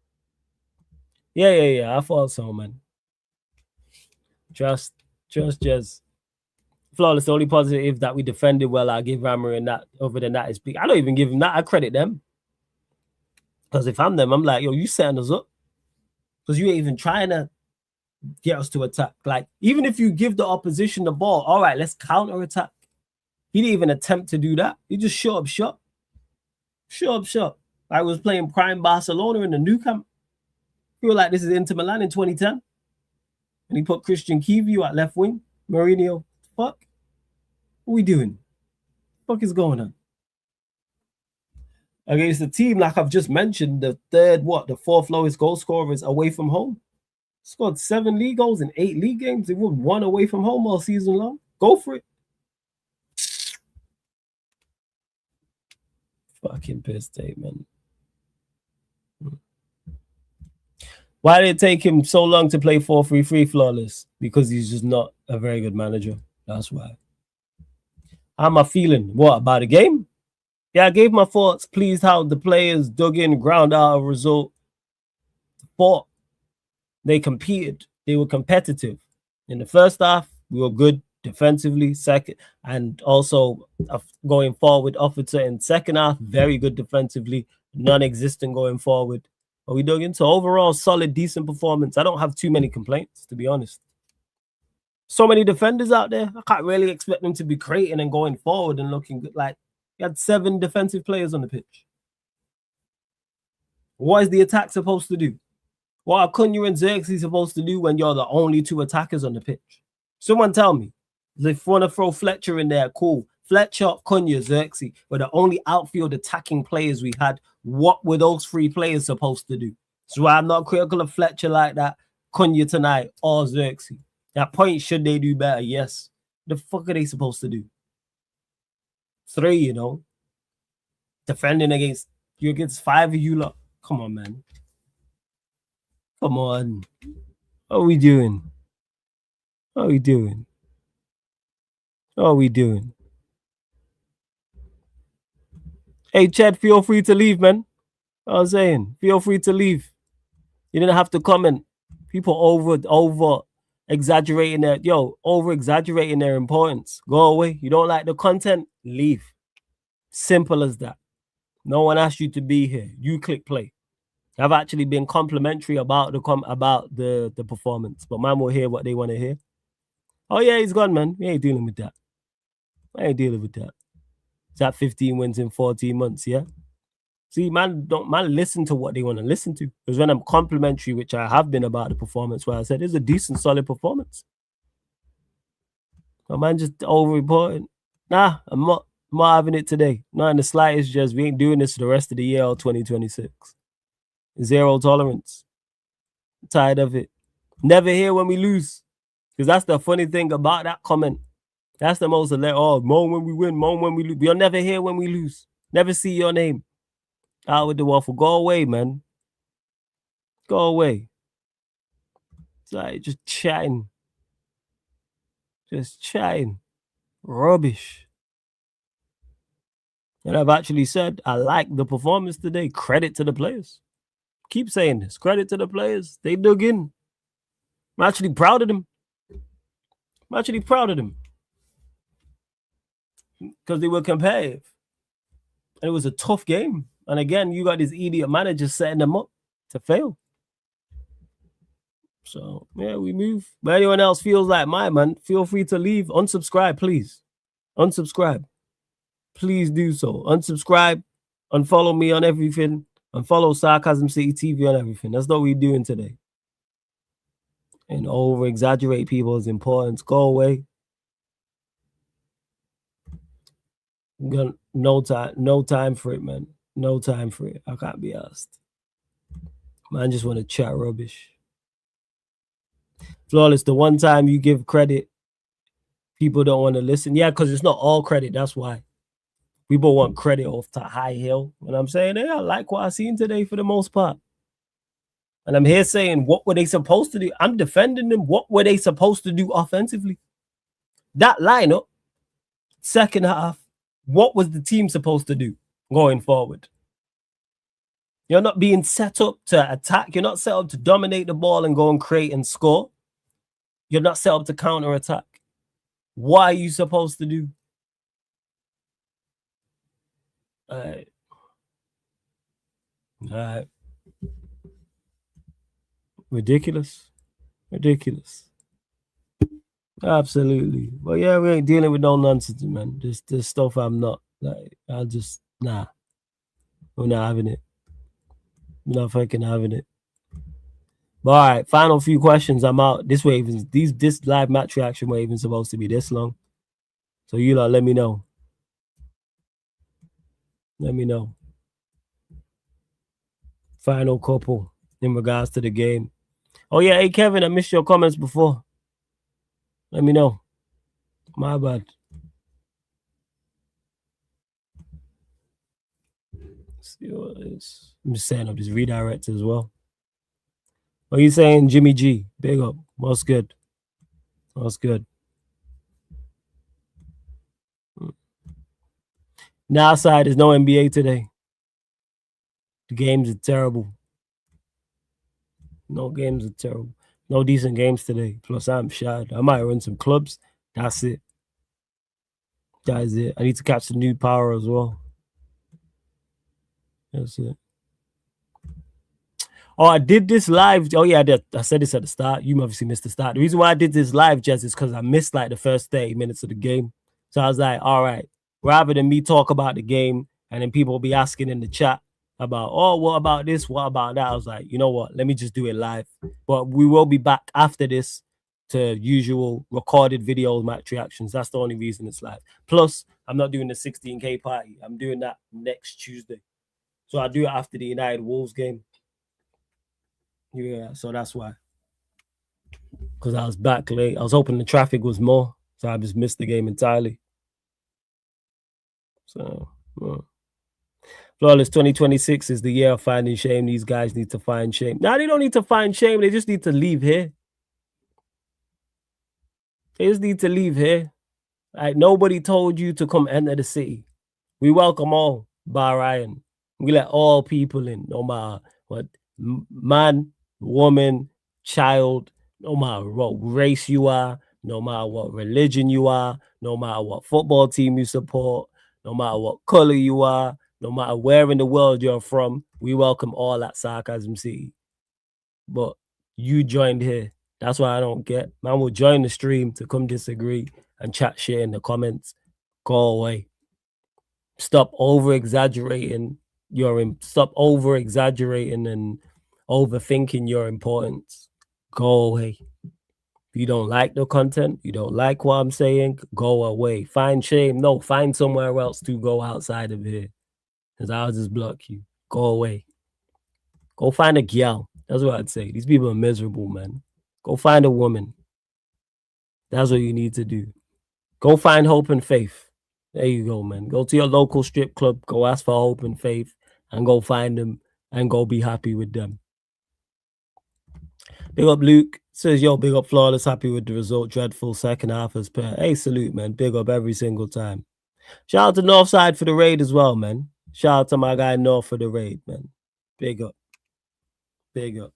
Yeah. I thought so, man. Just. Flawless. The only positive that we defended well, I give Rammer and that. Other than that, is big. I don't even give him that. I credit them. Because if I'm them, I'm like, yo, you setting us up. Because you ain't even trying to get us to attack. Like, even if you give the opposition the ball, all right, let's counter attack. He didn't even attempt to do that. He just shut up shop. I was playing prime Barcelona in the new camp. Feel like this is Inter Milan in 2010. And he put Christian Kiviu at left wing. Mourinho, fuck. What are we doing? What the fuck is going on? Against the team, like I've just mentioned, the 4th lowest goal scorers away from home. Scored 7 league goals in 8 league games. They won 1 away from home all season long. Go for it. Fucking piss take, man. Why did it take him so long to play 4-3-3 flawless? Because he's just not a very good manager. That's why. How am I feeling? What, about the game? Yeah, I gave my thoughts. Pleased how the players dug in, ground out a result. Fought. They competed. They were competitive. In the first half, we were good defensively. Second, and also going forward, offensive in second half, very good defensively, non-existent going forward. But we dug into overall solid, decent performance. I don't have too many complaints, to be honest. So many defenders out there. I can't really expect them to be creating and going forward and looking good. Like, you had 7 defensive players on the pitch. What is the attack supposed to do? What are Cunha and Xerxes supposed to do when you're the only 2 attackers on the pitch? Someone tell me. If you want to throw Fletcher in there, cool. Fletcher, Cunha, Xerxes were the only outfield attacking players we had. What were those 3 players supposed to do? So I'm not critical of Fletcher like that, Cunha tonight, or Xerxes. That point, should they do better? Yes. The fuck are they supposed to do? 3, you know. Defending against 5 of you lot. Come on, man. Come on. What are we doing? Hey, Chad, feel free to leave, man. I was saying, feel free to leave. You didn't have to comment. People over exaggerating their importance. Go away. You don't like the content? Leave. Simple as that. No one asked you to be here. You click play. I've actually been complimentary about the performance, but man will hear what they want to hear. Oh yeah, he's gone, man. We ain't dealing with that. It's at 15 wins in 14 months, yeah? See, man listen to what they want to listen to. Because when I'm complimentary, which I have been about the performance, where I said it's a decent, solid performance. But man just over-reporting. Nah, I'm not having it today. Not in the slightest, just we ain't doing this for the rest of the year or 2026. Zero tolerance. I'm tired of it. Never hear when we lose. Because that's the funny thing about that comment. That's the most moan when we win, moan when we lose. You'll never hear when we lose. Never see your name. Out with the waffle. Go away, man. Go away. It's like just chatting. Rubbish. And I've actually said I like the performance today. Credit to the players. Keep saying this. Credit to the players. They dug in. I'm actually proud of them. Because they were competitive. And it was a tough game. And again, you got this idiot manager setting them up to fail. So, yeah, we move. But anyone else feels like my man, feel free to leave. Unsubscribe, please. Unsubscribe. Please do so. Unsubscribe. Unfollow me on everything. Unfollow Sarcasm City TV on everything. That's what we're doing today. And over-exaggerate people's importance. Go away. No time for it, man. No time for it. I can't be asked. Man, just want to chat rubbish. Flawless, the one time you give credit, people don't want to listen. Yeah, because it's not all credit. That's why. People want credit off to high hill. And I'm saying, hey, I like what I seen today for the most part. And I'm here saying, what were they supposed to do? I'm defending them. What were they supposed to do offensively? That lineup, second half, what was the team supposed to do going forward? You're not being set up to attack. You're not set up to dominate the ball and go and create and score. You're not set up to counter-attack. What are you supposed to do? All right. Ridiculous. Absolutely. But yeah, we ain't dealing with no nonsense, man. This stuff I'm not. Like, I'll just, nah. We're not having it. We're not fucking having it. But all right, final few questions. I'm out. This live match reaction wasn't even supposed to be this long. So you lot, let me know. Let me know. Final couple in regards to the game. Oh yeah, hey Kevin, I missed your comments before. Let me know. My bad. Let's see what it is. I'm just setting up this redirect as well. What are you saying, Jimmy G? Big up. What's good? Now side, there's no NBA today. The games are terrible. No games are terrible. No decent games today. Plus, I'm shy. I might run some clubs. That's it. That is it. I need to catch the new power as well. That's it. Oh, I did this live. Oh, yeah, I said this at the start. You obviously missed the start. The reason why I did this live, Jez, is because I missed like the first 30 minutes of the game. So I was like, all right, rather than me talk about the game and then people will be asking in the chat about, oh, what about this? What about that? I was like, you know what? Let me just do it live. But we will be back after this to usual recorded videos, match reactions. That's the only reason it's live. Plus, I'm not doing the 16K party. I'm doing that next Tuesday. So I'll do it after the United Wolves game. Yeah, so that's why. Because I was back late. I was hoping the traffic was more. So I just missed the game entirely. So, Flawless 2026 is the year of finding shame. These guys need to find shame. Now, they don't need to find shame. They just need to leave here. They just need to leave here. Like, nobody told you to come enter the city. We welcome all, bar Ryan. We let all people in, no matter what man, woman, child, no matter what race you are, no matter what religion you are, no matter what football team you support, no matter what color you are, no matter where in the world you're from, we welcome all at Sarcasm City. But you joined here. That's why I don't get. Man will join the stream to come disagree and chat shit in the comments. Go away. Stop over-exaggerating stop over-exaggerating and overthinking your importance. Go away. If you don't like the content, you don't like what I'm saying, go away. Find shame. No, find somewhere else to go outside of here. Because I'll just block you. Go away. Go find a gal. That's what I'd say. These people are miserable, man. Go find a woman. That's what you need to do. Go find hope and faith. There you go, man. Go to your local strip club. Go ask for hope and faith. And go find them. And go be happy with them. Big up, Luke. Says, yo, big up Flawless, happy with the result. Dreadful second half as per. Hey, salute, man. Big up every single time. Shout out to Northside for the raid as well, man. Shout out to my guy North for the raid, man. Big up. Big up.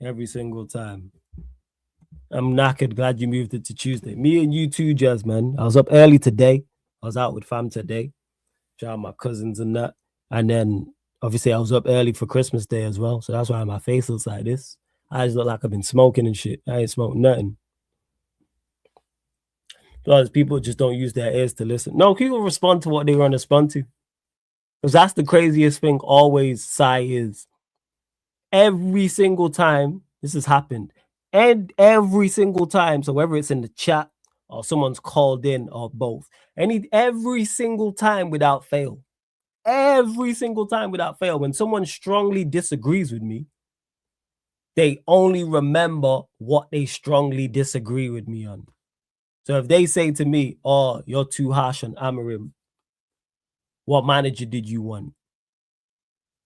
Every single time. I'm knackered. Glad you moved it to Tuesday. Me and you too, Jazz, man. I was up early today. I was out with fam today. Shout out my cousins and that. And then, obviously, I was up early for Christmas Day as well. So that's why my face looks like this. I just look like I've been smoking and shit. I ain't smoked nothing. Because people just don't use their ears to listen. No, people respond to what they want to respond to. Because that's the craziest thing always, Sai, is every single time this has happened, and every single time, so whether it's in the chat or someone's called in or both, every single time without fail, when someone strongly disagrees with me, they only remember what they strongly disagree with me on. So if they say to me, oh, you're too harsh on Amarim, what manager did you want?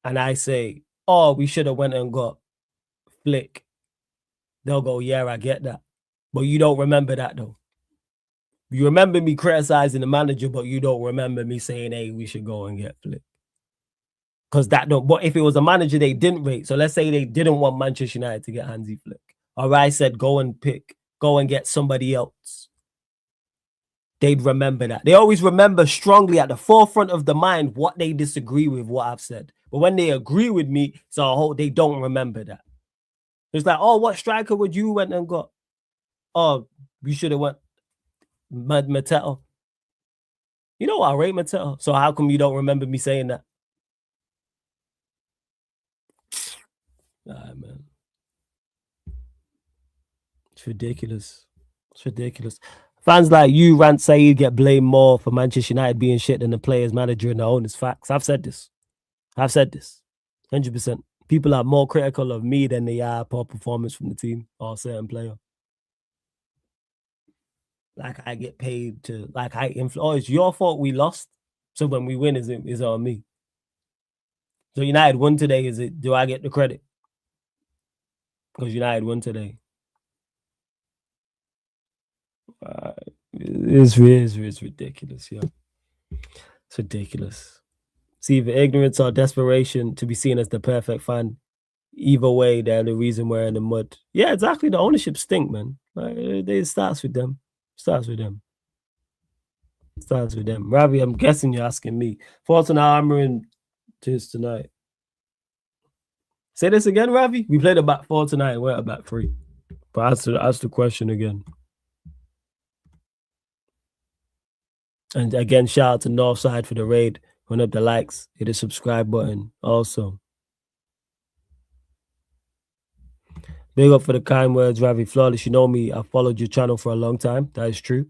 And I say, oh, we should have went and got Flick. They'll go, yeah, I get that. But you don't remember that, though. You remember me criticizing the manager, but you don't remember me saying, hey, we should go and get Flick. Because that don't. But if it was a manager they didn't rate, so let's say they didn't want Manchester United to get Hansi Flick, or I said, go and get somebody else, they'd remember that. They always remember strongly at the forefront of the mind what they disagree with what I've said. But when they agree with me, they don't remember that. It's like, oh, what striker would you went and got? Oh, we should have went Mateo. You know what? I rate Mateo. So how come you don't remember me saying that? Nah, man. It's ridiculous. It's ridiculous. Fans like you, Rant Saeed, get blamed more for Manchester United being shit than the players, manager, and the owners. Facts. I've said this. 100%. People are more critical of me than they are poor performance from the team or a certain player. Like I get paid to, like I influence. Oh, it's your fault we lost. So when we win, is on me. So United won today. Do I get the credit? Because United won today. It's ridiculous, yeah. It's ridiculous. It's either ignorance or desperation to be seen as the perfect fan. Either way, they're the reason we're in the mud. Yeah, exactly. The ownership stink, man. It starts with them. Ravi, I'm guessing you're asking me. Thoughts on how Amarin is tonight? Say this again, Ravi. We played a back 4 tonight. We're at back 3. But ask the question again. And again, shout out to Northside for the raid. Run up the likes. Hit the subscribe button. Also, big up for the kind words, Ravi. Flawless. You know me. I've followed your channel for a long time. That is true.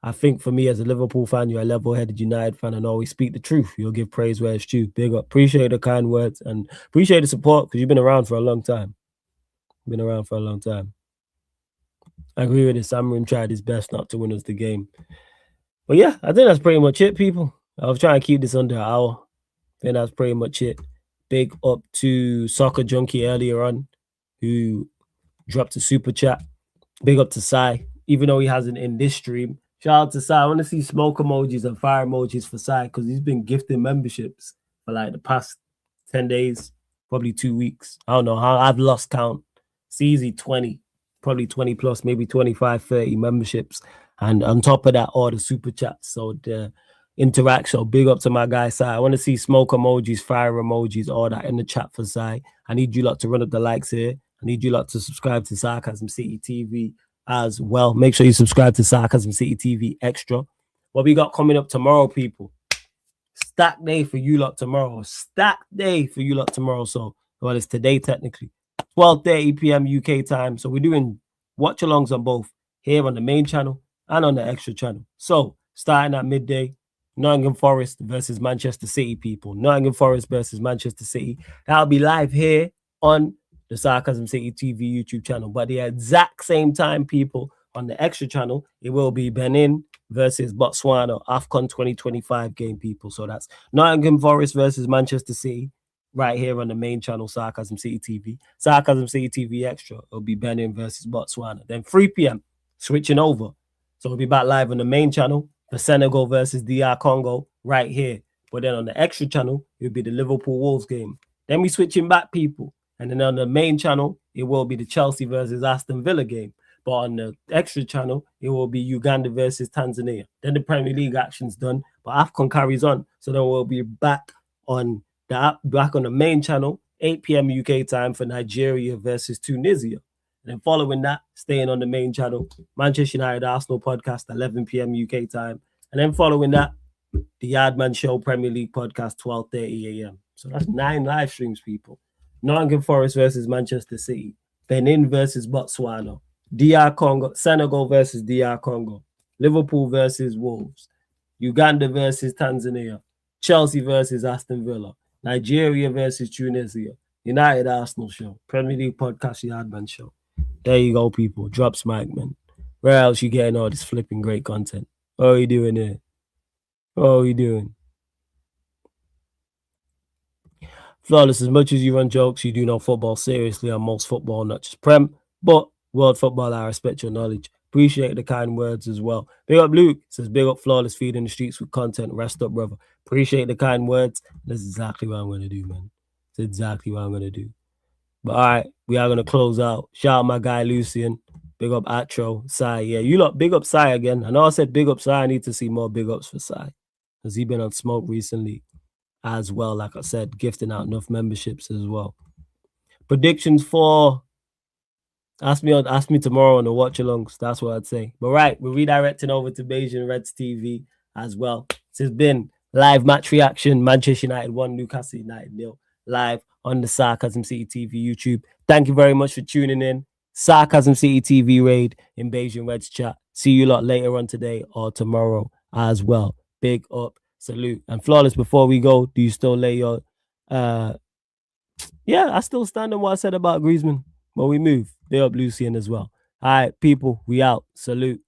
I think for me as a Liverpool fan, you're a level-headed United fan and always speak the truth. You'll give praise where it's due. Big up. Appreciate the kind words and appreciate the support because you've been around for a long time. I agree with this. Amarim tried his best not to win us the game. But yeah, I think that's pretty much it, people. I was trying to keep this under an hour. I think that's pretty much it. Big up to Soccer Junkie earlier on, who dropped a super chat. Big up to Sai, even though he hasn't in this stream. Shout out to Sai. I want to see smoke emojis and fire emojis for Sai because he's been gifting memberships for like the past 10 days, probably 2 weeks. I don't know how. I've lost count. It's easy 20, probably 20 plus, maybe 25, 30 memberships. And on top of that, all the super chats. So the interaction. Big up to my guy, Sai. I want to see smoke emojis, fire emojis, all that in the chat for Sai. I need you lot to run up the likes here. I need you lot to subscribe to Sarcasm City TV as well. Make sure you subscribe to Sarcasm City TV Extra. What we got coming up tomorrow, people? Stack day for you lot tomorrow. So, well, it's today technically. 12:30 p.m. UK time. So we're doing watch-alongs on both here on the main channel and on the extra channel. So starting at midday, Nottingham Forest versus Manchester City, people. Nottingham Forest versus Manchester City. That'll be live here on the Sarcasm City TV YouTube channel. But the exact same time, people, on the extra channel, it will be Benin versus Botswana AFCON 2025 game, people. So that's Nottingham Forest versus Manchester City. right here on the main channel, Sarcasm City TV. Sarcasm City TV Extra, it'll be Benin versus Botswana. Then 3 p.m., switching over. So we'll be back live on the main channel for Senegal versus DR Congo right here. But then on the extra channel, it'll be the Liverpool Wolves game. Then we switching back, people. And then on the main channel, it will be the Chelsea versus Aston Villa game. But on the extra channel, it will be Uganda versus Tanzania. Then the Premier League action's done, but AFCON carries on. So then we'll be back on the main channel, 8 p.m. UK time for Nigeria versus Tunisia. And then following that, staying on the main channel, Manchester United Arsenal podcast, 11 p.m. UK time. And then following that, the Yardman Show Premier League podcast, 12:30 a.m. So that's 9 live streams, people. Nottingham Forest versus Manchester City. Benin versus Botswana. DR Congo, Senegal versus DR Congo. Liverpool versus Wolves. Uganda versus Tanzania. Chelsea versus Aston Villa. Nigeria versus Tunisia. United Arsenal Show. Premier League podcast, Yardman Show. There you go, people. Drops mic, man. Where else you getting all this flipping great content? What are you doing here? What are you doing? Flawless, as much as you run jokes, you do know football seriously on most football, not just Prem, but world football. I respect your knowledge. Appreciate the kind words as well. Big up Luke. Says big up Flawless, feeding the streets with content. Rest up, brother. Appreciate the kind words. That's exactly what I'm going to do, man. That's exactly what I'm going to do. But all right, we are going to close out. Shout out my guy Lucian. Big up Atro, Sai. Yeah, you lot big up Sai again. I know I said big up Sai. I need to see more big ups for Sai. Because he's been on smoke recently as well. Like I said, gifting out enough memberships as well. Predictions for... Ask me tomorrow on the watch alongs. That's what I'd say. But right, we're redirecting over to Beijing Reds TV as well. This has been live match reaction. Manchester United 1, Newcastle United 0. Live on the Sarcasm City TV YouTube. Thank you very much for tuning in. Sarcasm City TV raid in Beijing Reds chat. See you lot later on today or tomorrow as well. Big up, salute. And Flawless, before we go, do you still lay your... Yeah, I still stand on what I said about Griezmann. But we move. Big up Lucian as well. All right, people, we out. Salute.